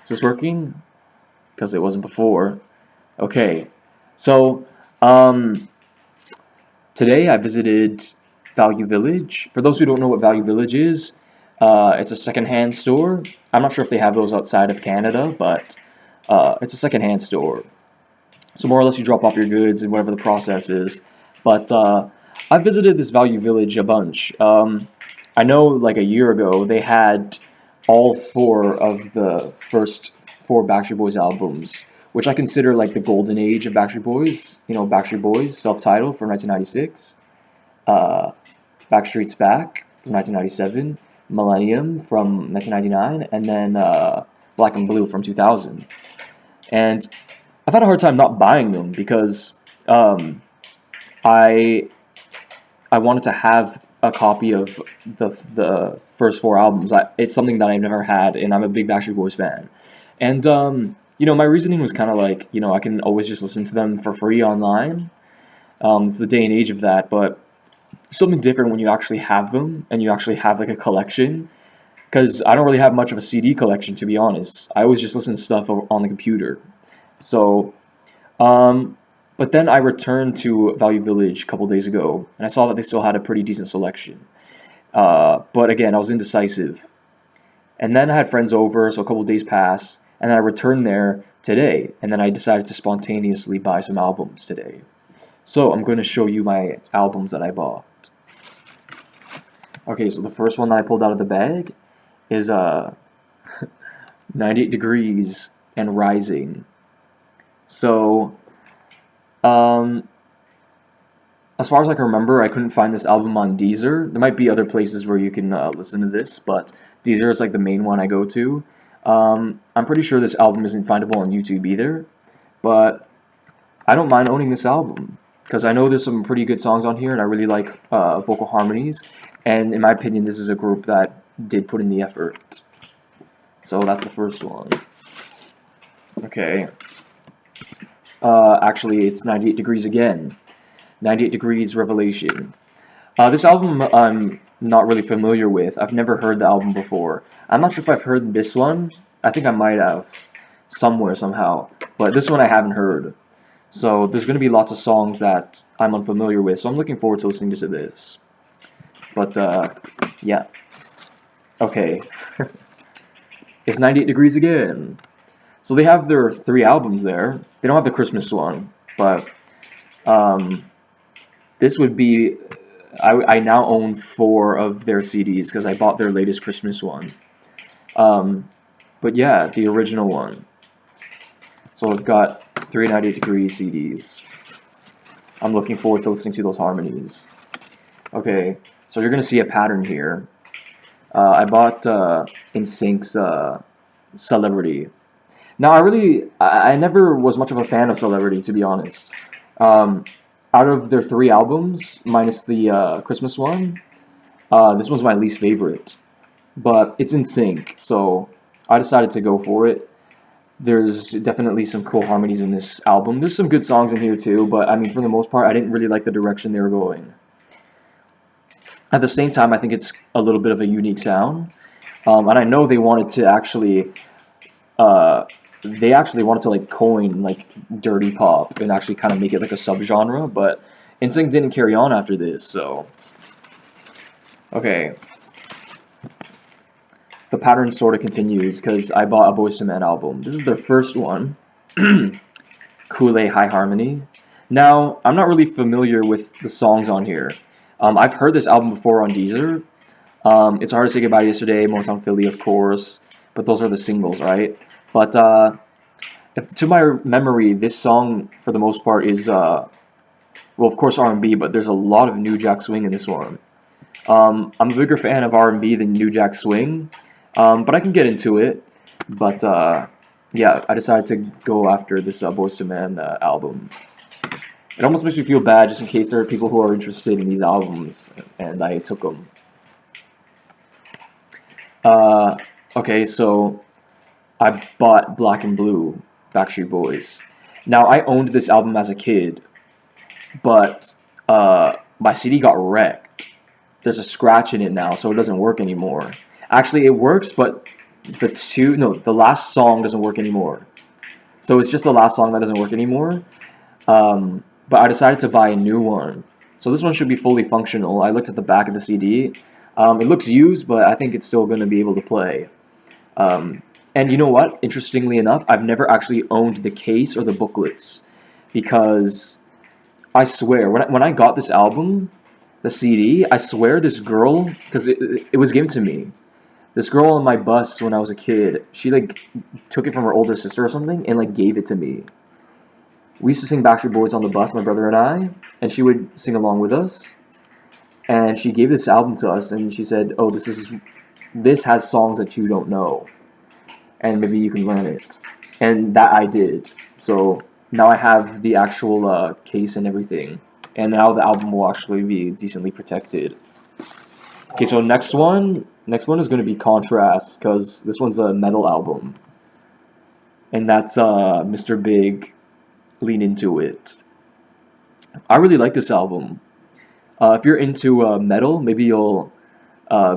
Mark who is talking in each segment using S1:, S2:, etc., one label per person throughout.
S1: Is this working? Because it wasn't before. Okay, so today I visited Value Village. For those who don't know what Value Village is, it's a secondhand store. I'm not sure if they have those outside of Canada, but it's a secondhand store. So more or less you drop off your goods and whatever the process is. But I visited this Value Village a bunch. I know like a year ago they had all four of the first four Backstreet Boys albums, which I consider like the golden age of Backstreet Boys. You know, Backstreet Boys, self-titled from 1996, Backstreet's Back from 1997, Millennium from 1999, and then Black and Blue from 2000. And I've had a hard time not buying them because I wanted to have a copy of the first four albums. It's something that I've never had, and I'm a big Backstreet Boys fan. And you know, my reasoning was kind of like, you know, I can always just listen to them for free online. It's the day and age of that, but something different when you actually have them and you actually have like a collection. Because I don't really have much of a CD collection, to be honest. I always just listen to stuff on the computer. So, but then I returned to Value Village a couple days ago, and I saw that they still had a pretty decent selection. But again, I was indecisive. And then I had friends over, so a couple days passed, and then I returned there today, and then I decided to spontaneously buy some albums today. So I'm going to show you my albums that I bought. Okay, so the first one that I pulled out of the bag is 98 Degrees and Rising. So, as far as I can remember, I couldn't find this album on Deezer. There might be other places where you can listen to this, but Deezer is like the main one I go to. I'm pretty sure this album isn't findable on YouTube either, but I don't mind owning this album because I know there's some pretty good songs on here, and I really like vocal harmonies. And in my opinion, this is a group that did put in the effort. So that's the first one. Okay. Actually, it's 98 Degrees again. 98 Degrees Revelation. This album I'm not really familiar with. I've never heard the album before. I'm not sure if I've heard this one. I think I might have somewhere, somehow. But this one I haven't heard. So there's going to be lots of songs that I'm unfamiliar with. So I'm looking forward to listening to this. But, yeah. Okay. It's 98 Degrees again. So they have their 3 albums there. They don't have the Christmas one, but this would be... I now own 4 of their CDs because I bought their latest Christmas one. But yeah, the original one. So I've got 3 98 Degrees CDs. I'm looking forward to listening to those harmonies. Okay, so you're going to see a pattern here. I bought NSYNC's Celebrity. Now, I never was much of a fan of Celebrity, to be honest. Out of their 3 albums, minus the Christmas one, this one's my least favorite. But it's NSYNC, so I decided to go for it. There's definitely some cool harmonies in this album. There's some good songs in here too, but I mean, for the most part, I didn't really like the direction they were going. At the same time, I think it's a little bit of a unique sound. And I know they wanted to actually... they actually wanted to like coin like dirty pop and actually kind of make it like a subgenre, but NSYNC didn't carry on after this, so okay. The pattern sort of continues because I bought a Boyz II Men album. This is their first one, Kool-Aid High Harmony. Now, I'm not really familiar with the songs on here. I've heard this album before on Deezer. It's Hard to Say Goodbye Yesterday, Motown Philly, of course, but those are the singles, right? But to my memory, this song, for the most part, is, well, of course, R&B, but there's a lot of New Jack Swing in this one. I'm a bigger fan of R&B than New Jack Swing, but I can get into it. But, yeah, I decided to go after this Boyz II Men album. It almost makes me feel bad just in case there are people who are interested in these albums, and I took them. Okay, so... I bought Black and Blue, Backstreet Boys. Now, I owned this album as a kid, but my CD got wrecked. There's a scratch in it now, so it doesn't work anymore. Actually, it works, but the last song doesn't work anymore. So it's just the last song that doesn't work anymore. But I decided to buy a new one. So this one should be fully functional. I looked at the back of the CD. It looks used, but I think it's still going to be able to play. And you know what? Interestingly enough, I've never actually owned the case or the booklets, because I swear, when I got this album, the CD, I swear this girl, because it was given to me. This girl on my bus when I was a kid, she like took it from her older sister or something and like gave it to me. We used to sing Backstreet Boys on the bus, my brother and I, and she would sing along with us. And she gave this album to us, and she said, "Oh, this has songs that you don't know, and maybe you can learn it." And that I did. So now I have the actual case and everything, and now the album will actually be decently protected. Okay, so next one is going to be Contrast, because this one's a metal album, and that's Mr. Big, Lean Into It. I really like this album. If you're into metal, maybe you'll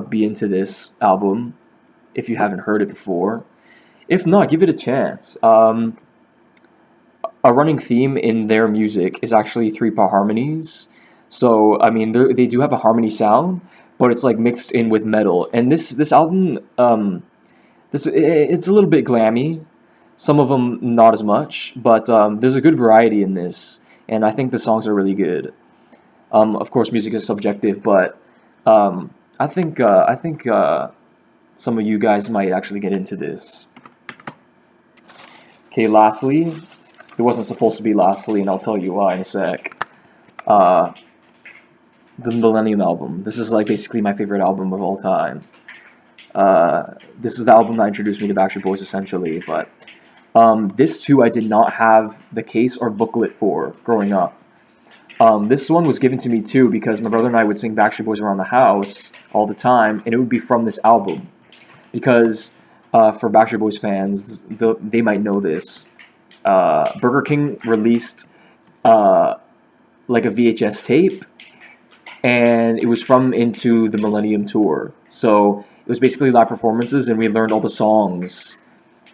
S1: be into this album if you haven't heard it before. If not, give it a chance. A running theme in their music is actually 3-part harmonies. So, I mean, they do have a harmony sound, but it's like mixed in with metal. And this album, it's a little bit glammy. Some of them not as much, but there's a good variety in this, and I think the songs are really good. Of course, music is subjective, but I think some of you guys might actually get into this. Okay, lastly, it wasn't supposed to be lastly, and I'll tell you why in a sec. The Millennium album. This is like basically my favorite album of all time. This is the album that introduced me to Backstreet Boys, essentially, but this too I did not have the case or booklet for growing up. This one was given to me too because my brother and I would sing Backstreet Boys around the house all the time, and it would be from this album. Because for Backstreet Boys fans, they might know this. Burger King released like a VHS tape, and it was from Into the Millennium Tour. So it was basically live performances, and we learned all the songs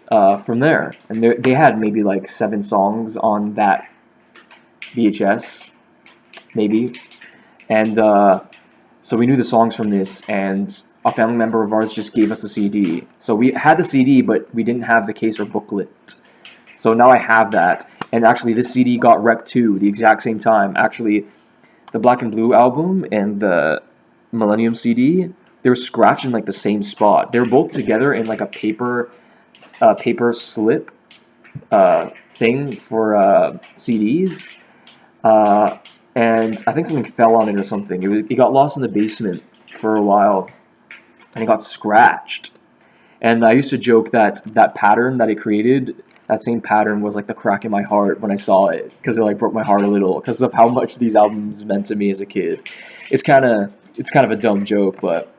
S1: from there. And they had maybe like 7 songs on that VHS, maybe. And so we knew the songs from this, and a family member of ours just gave us the CD. So we had the CD, but we didn't have the case or booklet. So now I have that. And actually, this CD got wrecked too, the exact same time. Actually, the Black and Blue album and the Millennium CD, they were scratched in like the same spot. They were both together in like a paper slip thing for CDs. And I think something fell on it or something. It got lost in the basement for a while, and it got scratched. And I used to joke that that pattern that it created, that same pattern was like the crack in my heart when I saw it, because it like broke my heart a little because of how much these albums meant to me as a kid. It's kind of a dumb joke, but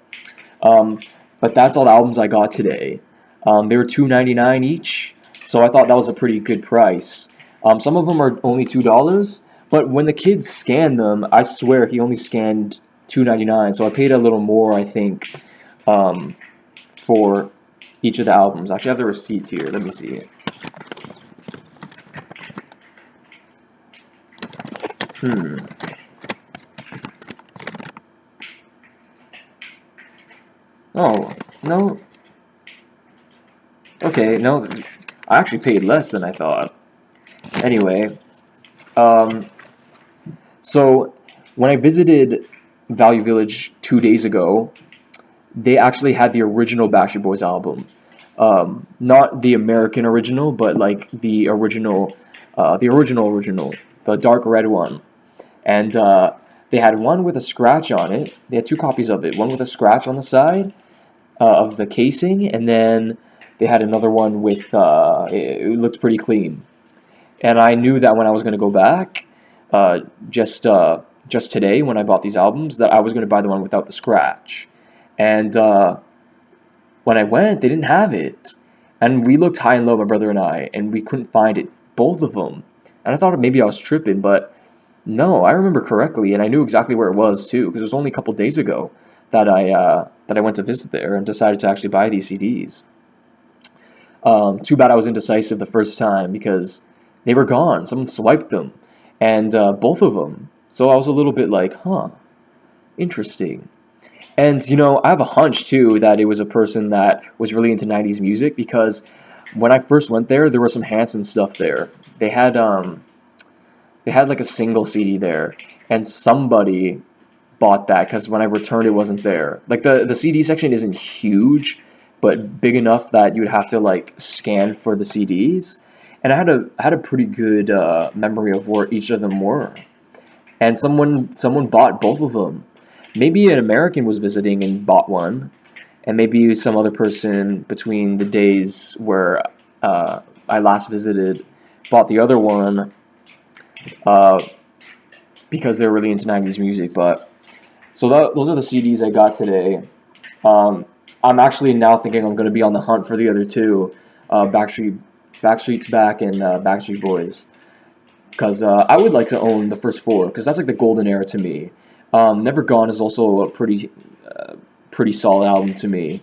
S1: that's all the albums I got today. They were $2.99 each, so I thought that was a pretty good price. Some of them are only $2, but when the kid scanned them, I swear he only scanned $2.99, so I paid a little more, I think, for each of the albums. Actually, I have the receipts here. Let me see it. Oh, no. Okay, no. I actually paid less than I thought. Anyway, so when I visited Value Village 2 days ago, they actually had the original Backstreet Boys album. Not the American original, but like the original, the dark red one. And they had one with a scratch on it. They had 2 copies of it. One with a scratch on the side of the casing, and then they had another one with, it looked pretty clean. And I knew that when I was going to go back, just today when I bought these albums, that I was going to buy the one without the scratch. And when I went, they didn't have it. And we looked high and low, my brother and I, and we couldn't find it, both of them. And I thought maybe I was tripping, but no, I remember correctly, and I knew exactly where it was too, because it was only a couple days ago that I went to visit there and decided to actually buy these CDs. Too bad I was indecisive the first time because they were gone. Someone swiped them, and both of them. So I was a little bit like, huh, interesting. And I have a hunch too that it was a person that was really into 90s music because when I first went there, there was some Hanson stuff there. They had like a single CD there, and somebody bought that because when I returned, it wasn't there. Like the CD section isn't huge, but big enough that you would have to like scan for the CDs. And I had a pretty good memory of where each of them were. And someone bought both of them. Maybe an American was visiting and bought one, and maybe some other person between the days where I last visited bought the other one uh, because they're really into 90s music. But so those are the CDs I got today. I'm actually now thinking I'm going to be on the hunt for the other two, Backstreet's Back and Backstreet Boys, because I would like to own the first four, because that's like the golden era to me. Never Gone is also a pretty solid album to me.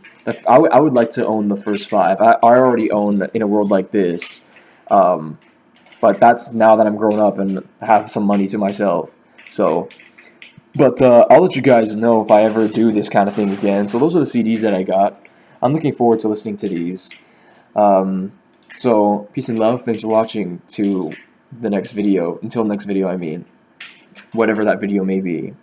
S1: I would like to own the first five. I already own In a World Like This, but that's now that I'm grown up and have some money to myself. So, but I'll let you guys know if I ever do this kind of thing again. So those are the CDs that I got. I'm looking forward to listening to these. So peace and love. Thanks for watching. To the next video. Until next video, I mean, whatever that video may be.